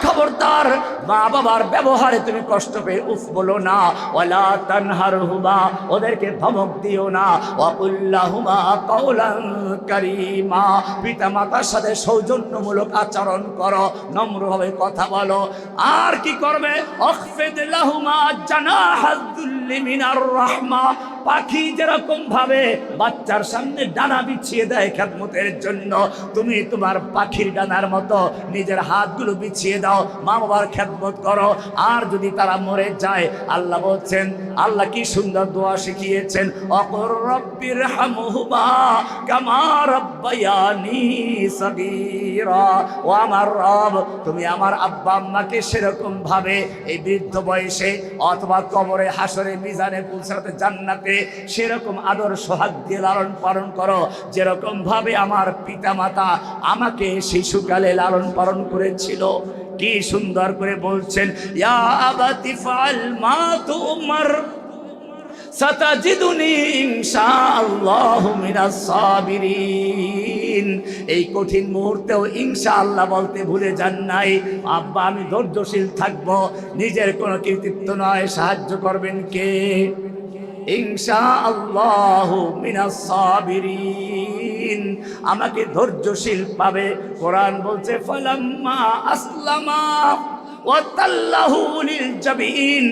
খবরদার মা বাবার ব্যবহারে তুমি কষ্ট পেয়ে উফ বলো না, ওয়ালা তানহারহুমা, ওদেরকে ধমক দিও না, ওয়াকুল্লাহুমা কাওলান কারীমা, পিতা মাতার সাথে সৌজন্যমূলক আচরণ করো, নম্রভাবে কথা বলো। আর কি করবে? আখফিদ লাহুমা জানাহাযুল্লি মিনার রাহমা, পাখি যেরকম ভাবে বাচ্চার সামনে ডানা বিছিয়ে দেয় খেদমতের জন্য, তুমি তোমার পাখির ডানার মতো নিজের হাতগুলো বিছিয়ে দাও, মা বাবার খেদমত করো। আর যদি তারা মরে যায়, আল্লাহ বলছেন, আল্লাহ কি সুন্দর দোয়া শিখিয়েছেন, অকুর রব্বির হামহুমা কামা রাব্বায়ানি সগীরা, ও আমার রব, তুমি আমার আব্বা আম্মাকে সেরকম ভাবে এই বৃদ্ধ বয়সে অথবা কবরে, হাসরে, মিজানে, পুলসারাতে, জান্নাতে সেরকম আদর সোহাগ দিয়ে লালন পালন করো, যেরকম ভাবে আমার পিতা মাতা আমাকে শিশুকালে লালন পালন করেছিল। কি সুন্দর করে বলছেন, ইয়া আবাতি ফাআল মা তুমার সাতাজিদুনি ইনশাআল্লাহু মিনাস সাবিরিন। এই কঠিন মুহূর্তেও ইনশাআল্লাহ বলতে ভুলে যান নাই। আব্বা আমি ধৈর্যশীল থাকবো, নিজের কোনো কৃতিত্ব নয়, সাহায্য করবেন কে? ইনশাআল্লাহু মিনাস সাবিরিন, আমাকে ধৈর্যশীল পাবে। কোরআন বলছে ফালাম্মা আসলামা ওয়া তাল্লাহু লিল জাবিন,